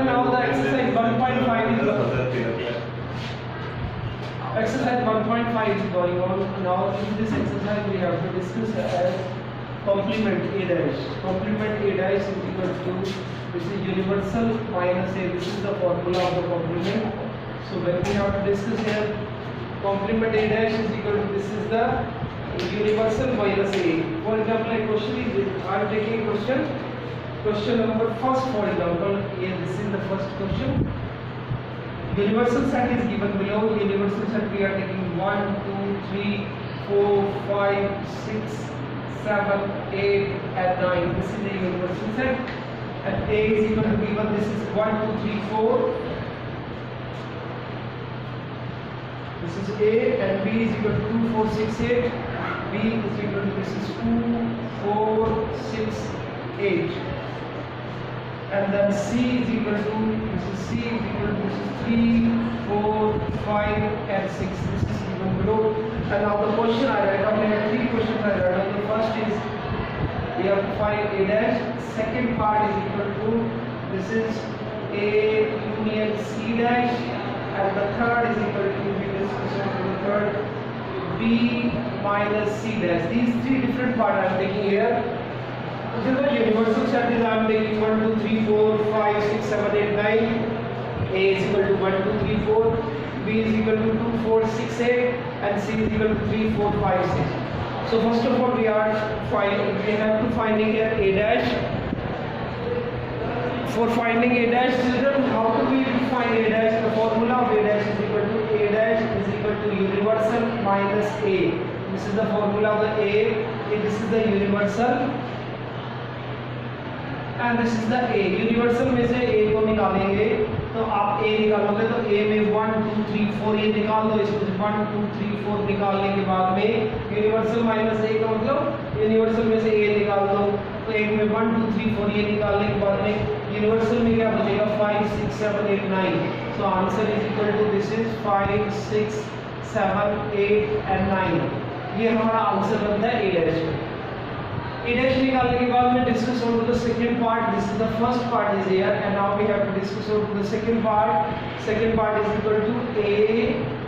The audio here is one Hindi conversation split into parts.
now the exercise 1.5 is exercise 1.5 is going on. Now in this exercise we have to discuss as complement A dash. Complement A dash is equal to, this is universal minus A. This is the formula of the complement. So when we have to discuss here complement A dash is equal to, this is the universal minus A. For example, a question is, I am taking a question number first, for example, this is the first question. Universal set is given below. Universal set we are taking 1, 2, 3, 4, 5, 6, 7, 8 and 9. This is the universal set. And A is equal to given, this is 1, 2, 3, 4. This is A, and B is equal to 2, 4, 6, 8. B is equal to, this is 2, 4, 6, 8. And then C is equal to, this is C is equal to, this is 3, 4, 5 and 6. This is given below. And now the question I write down, there are 3 questions I write down. The first is we have to find A dash. Second part is equal to, this is A union C dash. And the third is equal to, we discuss the third, B minus C dash. These 3 different parts I am taking here. This is the universal set is I am taking 1, 2, 3, 4, 5, 6, 7, 8, 9. A is equal to 1, 2, 3, 4. B is equal to 2, 4, 6, 8. And C is equal to 3, 4, 5, 6. So first of all we have to find here A dash. For finding A dash, children, how do we find A dash? The formula of A dash is equal to, A dash is equal to universal minus A. This is the formula of the A. This is the universal and this is the A. Universal में से A को निकालेंगे तो आप A निकालोगे तो A में 1, 2, 3, 4 ये निकाल दो. इसको 1, 2, 3, 4 निकालने के बाद में यूनिवर्सल माइनस A का मतलब यूनिवर्सल में से A निकाल दो तो एक में 1, 2, 3, 4 ये निकालने के बाद में यूनिवर्सल में क्या बचेगा 5, 6, 7, 8, 9. So answer is equal to, this is 5, 6, 7, 8 and 9. ये हमारा आंसर बनता है A dash. A dash निकालने के बाद में discuss on to the second part. This is the first part is here and now we have to discuss on to the second part. Second part is equal to A,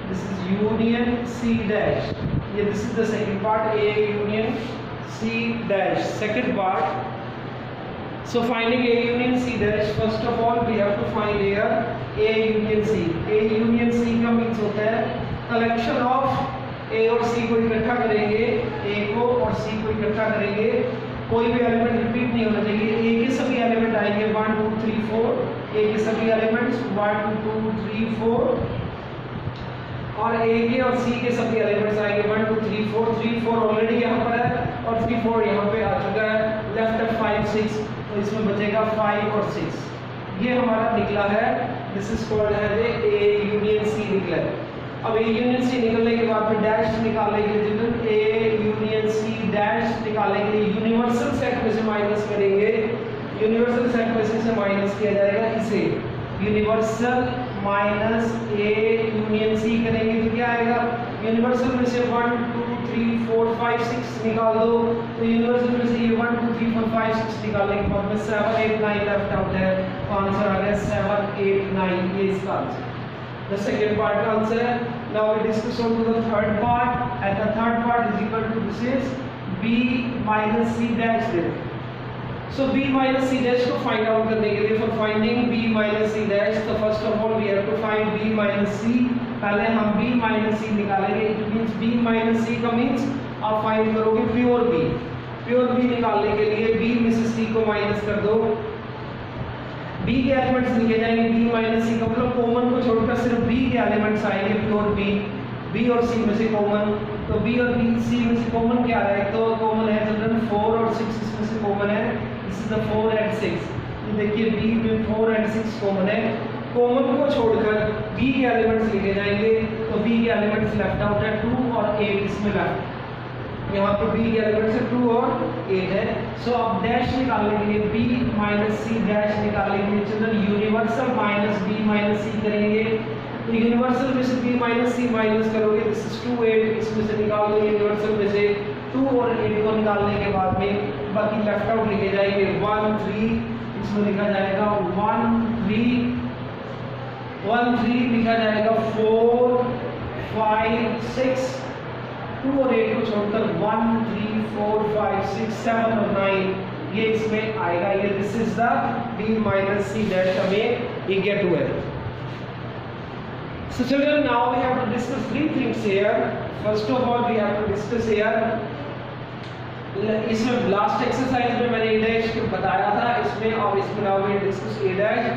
this is union C dash. Yeah, this is the second part, A union C dash, second part. So finding A union C dash, first of all we have to find here A union C. A union C का means होता है collection of A और C को इकट्ठा करेंगे, A को और C को इकट्ठा करेंगे, कोई भी एलिमेंट रिपीट नहीं होना चाहिए. A के सभी एलिमेंट आएंगे 1, 2, 3, 4. A के सभी एलिमेंट्स 1, 2, 3, 4 और A के और C के सभी एलिमेंट्स आएंगे 1, 2, 3, 4. 3, 4 ऑलरेडी यहाँ पर है और 3, 4 यहाँ पे आ चुका है. लेफ्ट है 5, 6 तो इसमें बचेगा 5 और 6. ये हमारा निकला है. दिस इज कॉल्ड है A यूनियन C निकला है. अब A यूनियन C निकलने के बाद में डैश निकालने के लिए children A union C dash निकालने के लिए यूनिवर्सल सेट में से माइनस करेंगे. यूनिवर्सल सेट में से माइनस किया जाएगा इसे. Universal minus A union C करेंगे तो क्या आएगा? यूनिवर्सल में से 1, 2, 3, 4, 5, 6 निकाल दो तो यूनिवर्सल में से ये 1, 2, 3, 4, 5, 6 निकालने के बाद में 7, 8, 9 लेफ्ट आउट है तो आंसर आ गया 7, 8, 9. ये इसका answer. The second part answer. Now we discuss on to the third part and the third part is equal to, this is B minus C dash there. So B minus C dash को find out करने के लिए, for finding B minus C dash, so first of all we have to find B minus C. पहले हम B minus C निकालेंगे. It means B minus C का means आप find करोगे pure B. Pure B निकालने के लिए B में से C को माइनस कर दो. B के एलिमेंट्स लिखे जाएंगे B माइनस C का मतलब कॉमन को छोड़कर सिर्फ B के एलिमेंट्स आएंगे प्योर B. B और C में से कॉमन तो B और C में से कॉमन क्या है? तो कॉमन है चिल्ड्रन 4 और 6 इसमें से कॉमन है. This is the 4 and 6. तो देखिए B में 4 and 6 कॉमन है. कॉमन को छोड़कर B के एलिमेंट्स लिखे जाएंगे तो B के एलिमेंट्स लेफ्ट आउट है 2 और 8 इसमें लेफ्ट. यहाँ पर B के एलिमेंट्स है 2 और 8 है. सो अब डैश निकालने के लिए B माइनस C डैश निकालने के लिए children universal minus B minus C करेंगे. तो यूनिवर्सल में से B माइनस C माइनस करोगे, दिस इज 2, 8 इसमें से निकाल दो. यूनिवर्सल में से 2 और 8 को निकालने के बाद में बाकी लेफ्ट आउट लिखे जाएंगे 1, 3 इसमें लिखा जाएगा 1, 3 1 3 लिखा जाएगा 4 5 6, 2 और 8 को छोड़कर 1 3 4 5 6 7 और 9 ये इसमें आएगा। ये this is the b minus c that हमें ये गेट हुआ है। So children, now we have to discuss three things here. First of all, we have to discuss here. इसमें लास्ट एक्सरसाइज में मैंने a dash बताया था, इसमें और इसमें now we discuss a dash.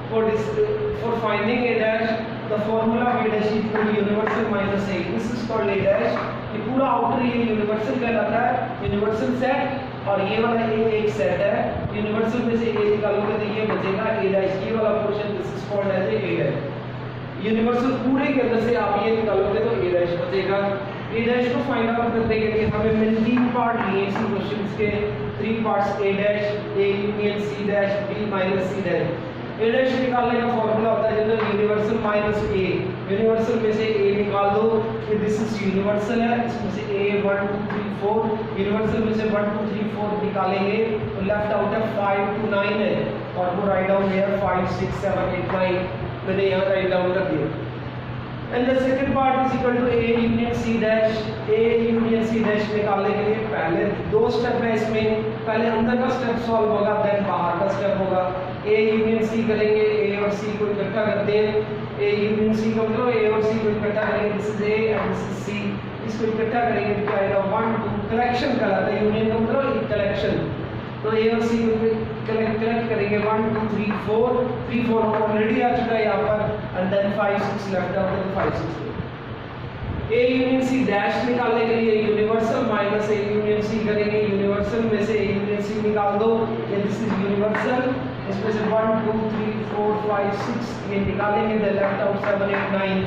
For finding a dash, the formula of a dash is equal to universal minus a. This is called a dash. ये पूरा आउटर ये यूनिवर्सल कहलाता है, यूनिवर्सल सेट, और ये वाला एक सेट है। यूनिवर्सल में से a निकालोगे तो ये बचेगा a dash, ये वाला portion this is called as a dash। Universal पूरे के अंदर से आप ये निकालोगे तो a dash बचेगा। a dash को फाइंड आउट करने के लिए हमें मैंने 3 पार्ट लिए इसी क्वेश्चंस के, 3 parts a dash, a union c dash, b minus c dash। a dash निकालने का फॉर्मूला होता है general universal minus a। Universal में से a निकाल दो, ये दिस इज यूनिवर्सल है, इसमें से a 1 2 3 4, यूनिवर्सल में से 1 2 3 4 निकालेंगे तो लेफ्ट आउट है 5 to 9 है, और वो राइट डाउन हियर 5 6 7 8 9 मैंने यहाँ राइट डाउन कर दिया। And the second part is equal to a union c dash. a union c dash निकालने के लिए पहले 2 स्टेप है इसमें, पहले अंदर का स्टेप सॉल्व होगा, देन बाहर का स्टेप होगा। a यूनियन c करेंगे, a और c को इकट्ठा करते हैं, a यूनियन c को मतलब a और c को इकट्ठा करेंगे, this is a and this is c, इसको इकट्ठा करेंगे तो आएगा 1 2, कलेक्शन कहलाता है, यूनियन का मतलब कलेक्शन। तो a और c को कलेक्ट करेंगे 1 2 3 4, 3 4 ऑलरेडी आ चुका है यहाँ पर, एंड देन 5 6 लेफ्ट आउट है 5 6। a यूनियन c डैश निकालने के लिए universal minus a union c करेंगे, यूनिवर्सल में से a यूनियन c निकाल दो, ये दिस इज यूनिवर्सल, इसमें से 1 2 3 4 5 6 ये निकालेंगे, देन लेफ्ट आउट 7 8 9,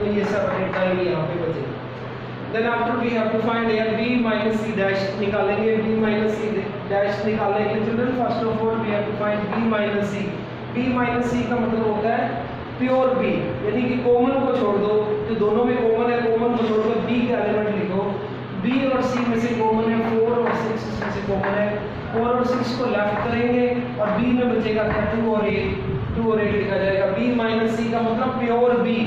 तो ये 7 8 9 यहाँ पे बचेगा। Then after we have to find here b minus c dash निकालेंगे, b minus c dash निकालने के लिए children first of all we have to find b minus c। b minus c का मतलब होता है प्योर b, यानी कि कॉमन को छोड़ दो, जो दोनों में कॉमन है कॉमन को छोड़कर b का एलिमेंट लिखो। b और c में से कॉमन है 4 और 6 इसमें से कॉमन है, 4 और 6 को लेफ्ट करेंगे और b में बचेगा 2 और 8, 2 और 8 लिखा जाएगा। b minus c का मतलब प्योर b,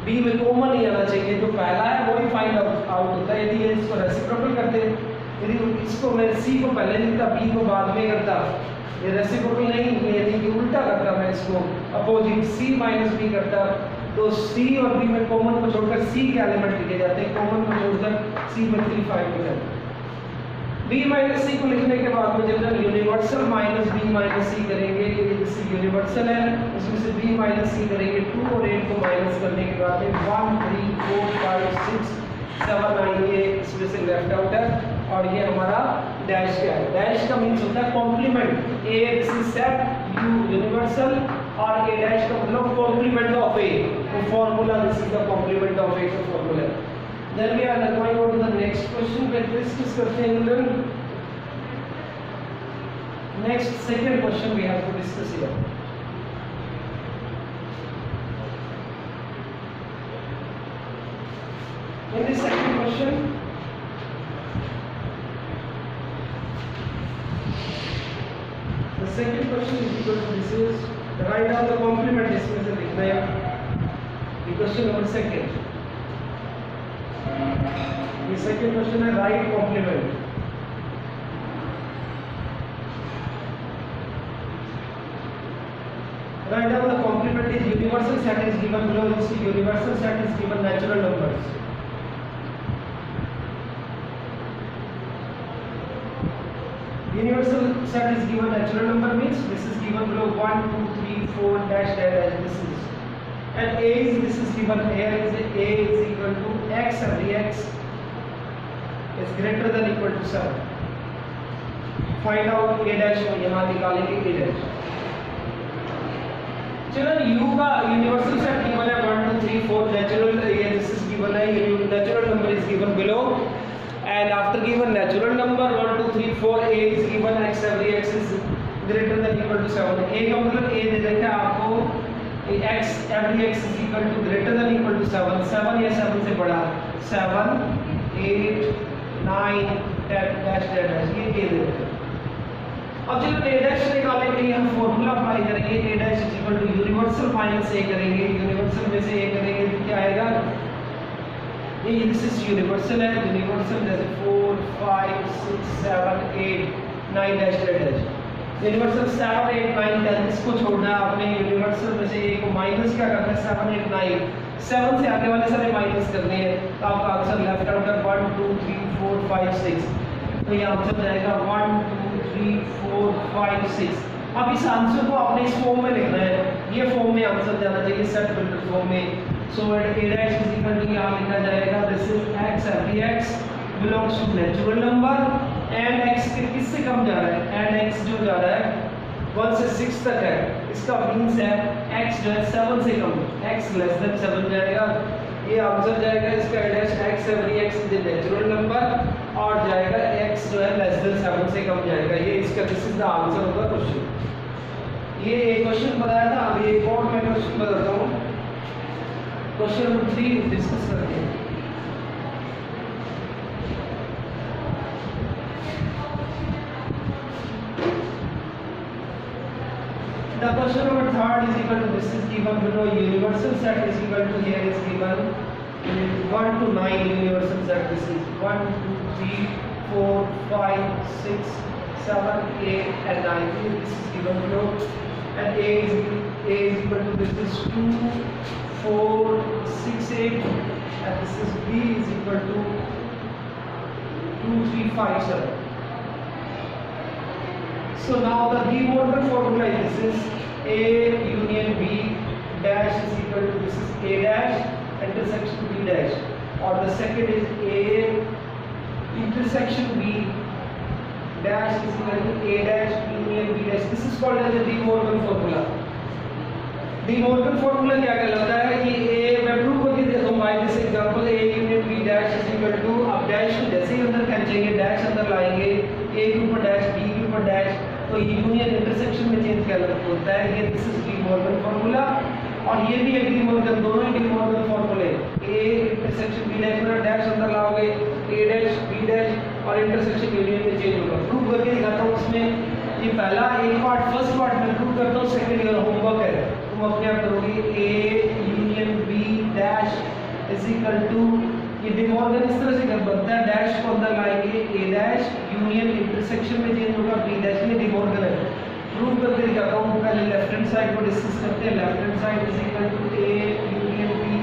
b में कॉमन ही आना चाहिए, जो पहला है वही फाइंड आउट होता है। यदि ये इसको रेसिप्रोकल करते, यदि इसको मैं c को पहले लिखता b को बाद में करता, ये रेसिप्रोकल नहीं है, यदि कि उल्टा करता मैं इसको अपोजिट c माइनस b करता, तो c और b में कॉमन को छोड़कर c के एलिमेंट लिखे जाते हैं, कॉमन को छोड़कर c में 3 5 लिखा जाता है। b माइनस c को लिखने के बाद में जब universal minus b minus c करेंगे, ये इस यूनिवर्सल है, इसमें से b माइनस c करेंगे, 2 और 8 को माइनस करने के बाद में 1 3 4 5 6 7 9 ये इसमें से लेफ्ट आउट है, और ये हमारा डैश क्या है, डैश का मीन्स होता है complement. a this is set u universal, और a डैश का मतलब कॉम्प्लीमेंट ऑफ a, तो formula this is the complement of a का formula. Then we are going on to the next question that discuss करते हैं children। Next second question we have to discuss here। In the second question, the second question is equal to this is write down the complement, इसमें से लिखना है the question number second। ये सेकंड क्वेश्चन है write complement. Write down the complement is universal set is given below, this universal set is given natural numbers. Universal set is given natural number means this is given below 1 2 3 4 dash dash this is, and a is this is given here is a is equal to x and x is greater than equal to 7। find out a dash, यहाँ निकालेंगे a dash। चलो u का यूनिवर्सल सेट given है 1 2 3 4, नेचुरल ये this is given है, natural number is given below, and after given natural number 1 2 3 4 a is given x every x is greater than equal to 7। a का मतलब a दे रखा है आपको x every x is equal to greater than equal to 7, 7 या 7 से बड़ा, 7 8 9 10 dash dash ये a दे रखा है। अब चलो a डैश निकालने के लिए हम फॉर्मूला अप्लाई करेंगे, a dash is equal to universal minus a करेंगे, यूनिवर्सल में से a करेंगे तो क्या आएगा, ये दिस इज यूनिवर्सल है, यूनिवर्सल जैसे 4 5 6 7 8 9 डैश डैश, यूनिवर्सल 7 8 9 10 इसको छोड़ना है आपने, यूनिवर्सल में से a को माइनस क्या करना है 7 8 9, 7 से आगे वाले सारे माइनस करने हैं, तो आपका आंसर लेफ्ट आउट है 1 2 3 4 5 6, तो ये आंसर जाएगा 1 2 3 4 5 6। अब इस आंसर को आपने इस फॉर्म में लिखना है, ये फॉर्म में आंसर जाना चाहिए सेट फिल्टर फॉर्म में। So at a dash is equal to यहां लिखा जाएगा this is x, every x belongs to natural number and x किससे कम जा रहा है, एंड x जो जा रहा है 1 से 6 तक है, इसका मींस है x जो है 7 से कम, x लेस देन 7 जाएगा, ये आंसर जाएगा इसका dash x every x is a natural number और जाएगा x जो है लेस देन 7 से कम जाएगा, ये इसका this is the answer of the question. ये एक क्वेश्चन बताया था, अभी एक और मैं क्वेश्चन बताता हूं, क्वेश्चन नंबर 3 डिस्कस करते हैं। The question number 3 is equal to this is given below, universal set is equal to here is given 1 to 9 universal set, this is 1 2 3 4 5 6 7 8 and 9, this is given below, and a is equal to this is 2 4 6 8 and this is b is equal to 2 3 5 7. So now the De Morgan formula is this is A union B dash is equal to this is A dash intersection B dash, or the second is A intersection B dash is equal to A dash union B dash. This is called as the De Morgan formula. De Morgan formula क्या कहलाता है कि A मैं प्रूव करके देता हूँ by this example, A union B dash is equal to, अब डैश को जैसे ही अंदर खींचेंगे डैश अंदर लाएंगे, A के ऊपर डैश B के ऊपर डैश, तो यूनियन इंटरसेक्शन में चेंज क्या होता है, ये this is D Morgan formula, और ये भी एक डी मॉर्गन, दोनों ही डी मॉर्गन फार्मूले, ए इंटरसेक्शन बी डैश में डैश अंदर लाओगे, ए डैश बी डैश और इंटरसेक्शन यूनियन में चेंज होगा। प्रूव करके दिखाता हूँ इसमें, ये पहला एक पार्ट फर्स्ट पार्ट में प्रूव करता हूँ, सेकंड ईयर होमवर्क है, तुम अपने आप करोगे। A union B dash is equal to, ये डी मॉर्गन इस तरह से बनता है, डैश को अंदर लाएंगे, ए डैश यूनियन इंटरसेक्शन में चेंज होगा बी डैश में, डी मॉर्गन है। प्रूव करके दिखाता हूँ, पहले लेफ्ट हैंड साइड को डिस्कस करते हैं। Left hand side is equal to A union B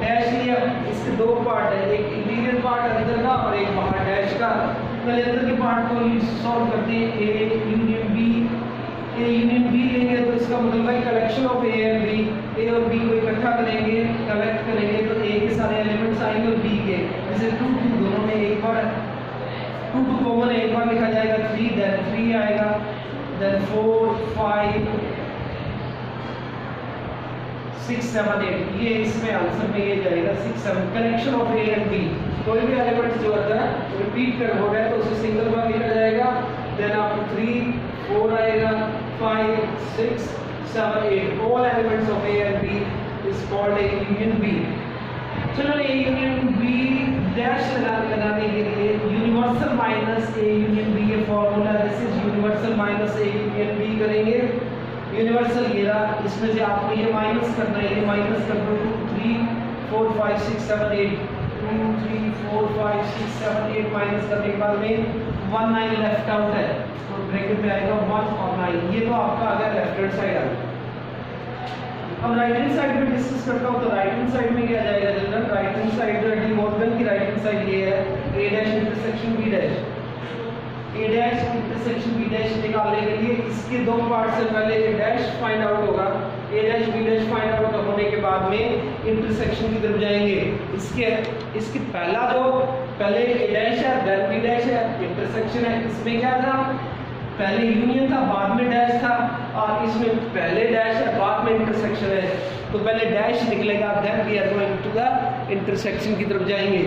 dash लिया, इसके दो पार्ट है, एक इंटीरियर पार्ट अंदर का और एक बाहर डैश का। पहले अंदर के पार्ट को सॉल्व करते हैं, A union B, A union B लेंगे तो इसका मतलब है collection of A and B, A और बी को इकट्ठा करेंगे, कलेक्ट करेंगे तो ए के सारे एलिमेंट्स आएंगे और बी के, जैसे 2 2 दोनों में एक बार 2 2 कॉमन एक बार लिखा जाएगा, 3 देन 3 आएगा, देन 4 5 6 7 8, ये इसमें आंसर में ये जाएगा 6 7, collection of A and B. कोई भी एलिमेंट जो होता है रिपीट कर हो रहा है तो उसे सिंगल बार लिखा जाएगा, देन आपको 3 4 आएगा, 5 6 7 8, all elements of A and B is called a union B। चलो A union B डैश लगाने के लिए universal minus A union B ये formula, this is universal minus A union B करेंगे। यूनिवर्सल ये रहा, इसमें से आपको ये माइनस करना है, ये माइनस कर दो, 2 3 4 5 6 7 8, 2 3 4 5 6 7 8 माइनस करने के बाद में 1 9 लेफ्ट आउट है, तो ब्रैकेट में आएगा 1 और 9, ये तो आपका आ गया लेफ्ट हैंड साइड आ गया। अब राइट हैंड साइड में डिस्कस करता हूँ, तो राइट हैंड साइड में क्या जाएगा जनरल, राइट हैंड साइड जो डी मॉर्गन की राइट हैंड साइड ये है, ए डैश इंटरसेक्शन बी डैश, ए डैश इंटरसेक्शन बी डैश निकालने के लिए इसके दो पार्ट से पहले ए डैश फाइंड आउट होगा, A dash B dash find out होने के बाद में इंटरसेक्शन की तरफ जाएंगे। इसके पहला जो पहले ए डैश है देन बी डैश है, इंटरसेक्शन है, इसमें क्या था पहले यूनियन था बाद में डैश था, और इसमें पहले डैश है बाद में इंटरसेक्शन है, तो पहले डैश निकलेगा then we are going to the intersection की तरफ जाएंगे।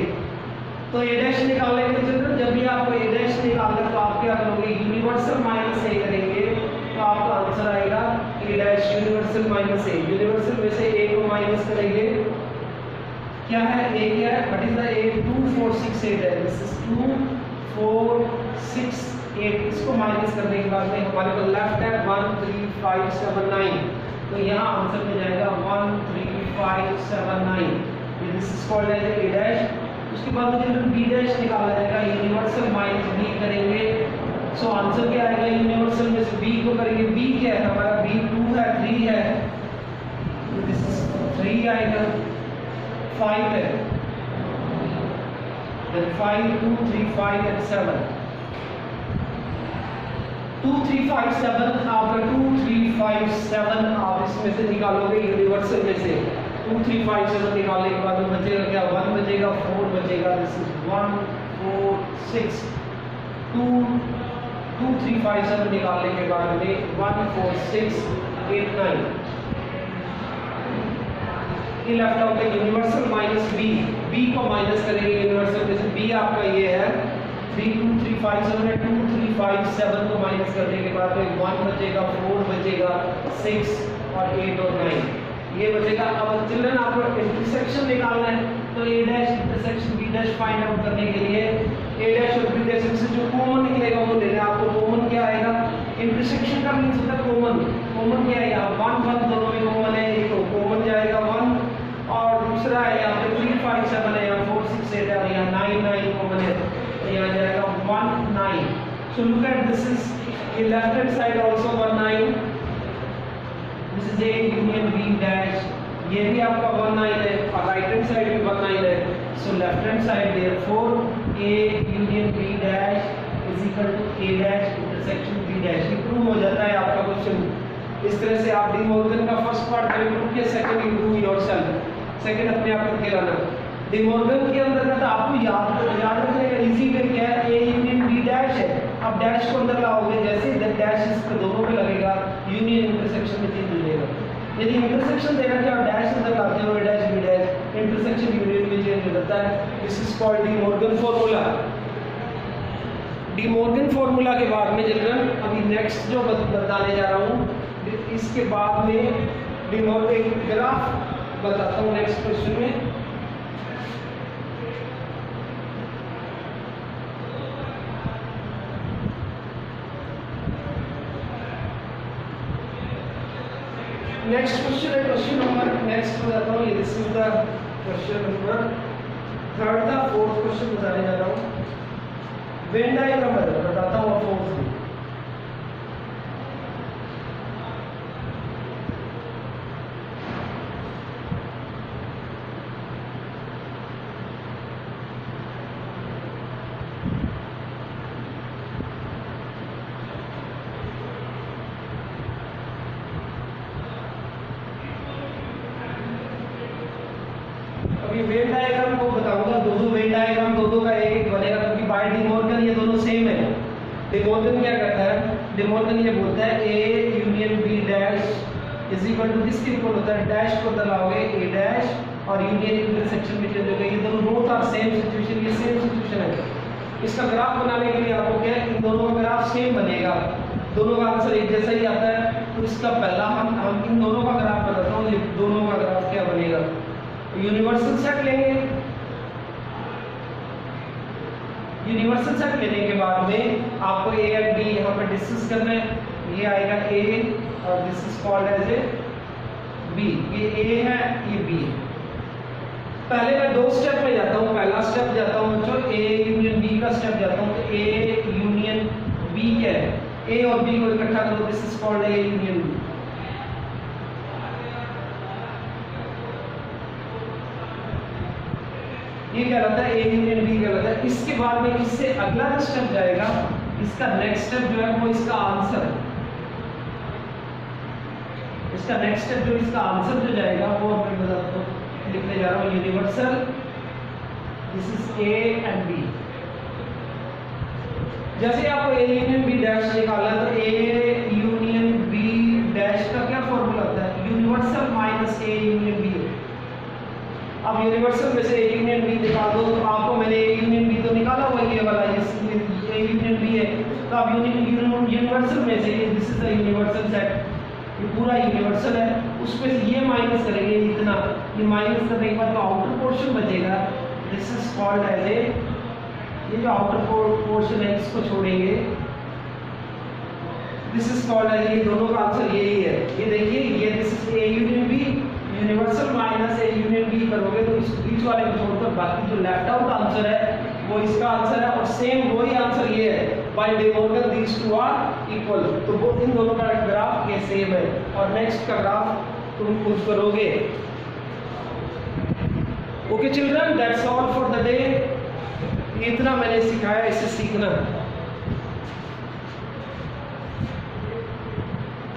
तो ए डैश निकालने के लिए जब भी आपको ए डैश निकालना तो आप क्या करोगे, यूनिवर्सल माइनस ए करेंगे तो आपका आंसर आएगा ए डैश यूनिवर्सल माइनस ए, यूनिवर्सल में से ए को माइनस करेंगे, क्या है ए क्या है, व्हाट इज द ए, 2 4 6 8 है, दिस इज 2 4 6 8, इसको माइनस करने के बाद में हमारे पास लेफ्ट है 1 3 5 7 9, तो यहाँ आंसर में जाएगा 1 3 5 7 9, ये this is called as A dash. उसके बाद मुझे बी डैश निकाला जाएगा, यूनिवर्सल माइनस बी करेंगे, सो आंसर क्या आएगा, यूनिवर्सल में से बी को करेंगे, बी क्या है हमारा, बी 2 है 3 है, दिस इज 3 आएगा, 5 है, then 5 2 3 5 and 7, 2 3 5 7, आपका 2 3 5 7 आप इसमें से निकालोगे यूनिवर्सल में से 2 3 5 7 निकालने के बाद बचेगा क्या, 1 बचेगा, 4 बचेगा, दिस इज 1 4 6, 2 2 3 5 7 निकालने के बाद में 1 4 6 8 9, ये लेफ्ट आउट है यूनिवर्सल माइनस बी, बी को माइनस करेंगे यूनिवर्सल में से, बी आपका ये है 3 2 3 5 7 है, 2 3 5 7 को माइनस करने के बाद 1 बचेगा, 4 बचेगा, 6 और 8 और 9 ये बचेगा। अब चिल्ड्रन आपको इंटरसेक्शन निकालना है, तो A dash intersection B dash find out करने के लिए ए डैश और बी डैश से जो कॉमन निकलेगा वो लेना। आपको कॉमन क्या आएगा, इंटरसेक्शन का मींस होता है कॉमन, कॉमन क्या है यहाँ 1 1 दोनों में कॉमन है, एक तो कॉमन जाएगा 1 और दूसरा है यहाँ पे 3 5 7 है, यहाँ 4 6 8 है और यहाँ 9 9 कॉमन है, तो यहाँ जाएगा 1 9। So look at this is A left hand side also 1 9, this is A union B dash, ये भी आपका 1 9 है और राइट हैंड साइड भी 1 9 है, so left hand side therefore A union B dash is equal to A dash intersection B dash. ये प्रूव हो जाता है आपका क्वेश्चन। इस तरह से आप डी मॉर्गन का फर्स्ट पार्ट करें प्रूव किया, second you prove yourself, second अपने आप करके लाना। डी मॉर्गन के अंदर का आपको याद रखने का इजी वे क्या है, ए यूनियन बी डैश है, अब डैश को अंदर लाओगे, जैसे डैश इसके दोनों में लगेगा यूनियन इंटरसेक्शन में चेंज हो जाएगा। यदि इंटरसेक्शन देना चाहो डैश अंदर लाते हो, dash B dash intersection union में चेंज हो जाता है। This is called De Morgan formula. De Morgan formula के बाद में चिल्ड्रन अभी नेक्स्ट जो बताने जा रहा हूँ, इसके बाद में डी मॉर्गन ग्राफ बताता हूँ नेक्स्ट क्वेश्चन में। नेक्स्ट क्वेश्चन है क्वेश्चन नंबर, नेक्स्ट बताता हूँ, ये this is the question number third था, फोर्थ क्वेश्चन बताने जा रहा हूँ। वेन डायग्राम बताता हूँ फोर्थ में। अभी वेन डायग्राम को बताऊंगा, दोनों वेन डायग्राम दोनों का एक एक बनेगा, क्योंकि बाय डी मॉर्गन ये दोनों सेम है। डी मॉर्गन क्या करता है, डी मॉर्गन ये बोलता है A union B dash is equal to किसके इक्वल होता है, डैश को दलाओगे ए डैश और यूनियन इंटरसेक्शन में चेंज हो गया, ये दोनों बोथ आर सेम सिचुएशन, ये सेम सिचुएशन है। इसका ग्राफ बनाने के लिए आपको क्या है, इन दोनों का ग्राफ सेम बनेगा, दोनों का आंसर एक जैसा ही आता है। तो इसका पहला हम इन दोनों का ग्राफ बताता हूँ, ये दोनों का ग्राफ क्या बनेगा। यूनिवर्सल सेट लेंगे, यूनिवर्सल सेट लेने के बाद में आपको ए एंड बी यहाँ पे डिस्कस करना है, ये आएगा ए और this is called as A B, ये ए है ये बी है। पहले मैं दो स्टेप में जाता हूँ, पहला स्टेप जाता हूँ बच्चों ए यूनियन बी का स्टेप जाता हूँ, तो ए यूनियन बी क्या है, ए और बी को इकट्ठा करो, this is called A union B. ये क्या रहता है, ए यूनियन बी क्या रहता है। इसके बाद में इससे अगला जो स्टेप जाएगा, इसका नेक्स्ट स्टेप जो है वो इसका आंसर है, इसका नेक्स्ट स्टेप जो इसका आंसर जो जाएगा वो मैं बताता हूँ, लिखने जा रहा हूँ universal, this is A and B. जैसे आपको ए यूनियन बी डैश निकालना है, तो ए यूनियन बी डैश का क्या फॉर्मूला होता है, universal minus A union B. अब यूनिवर्सल में से ए यूनियन बी निकाल दो, तो आपको मैंने ए यूनियन बी तो निकाला हुआ ये वाला, ये यूनियन बी है, तो अब यूनिवर्सल में से this is the universal set, ये पूरा यूनिवर्सल है, उसमें से ये माइनस करेंगे इतना, ये माइनस करने के बाद जो आउटर पोर्शन बचेगा this is called as A, ये जो आउटर पोर्शन है इसको छोड़ेंगे, दिस इज कॉल्ड, ये दोनों का आंसर यही है। ये देखिए, ये this is A union B, universal minus A union B करोगे तो इस बीच वाले को छोड़कर बाकी जो लेफ्ट आउट आंसर है वो इसका आंसर है, और सेम वही आंसर ये है। By De Morgan these two are equal, तो वो इन दोनों का ग्राफ ये सेम है। और नेक्स्ट का ग्राफ तुम खुद करोगे। Okay children, that's all for the day. इतना मैंने सिखाया, इसे सीखना।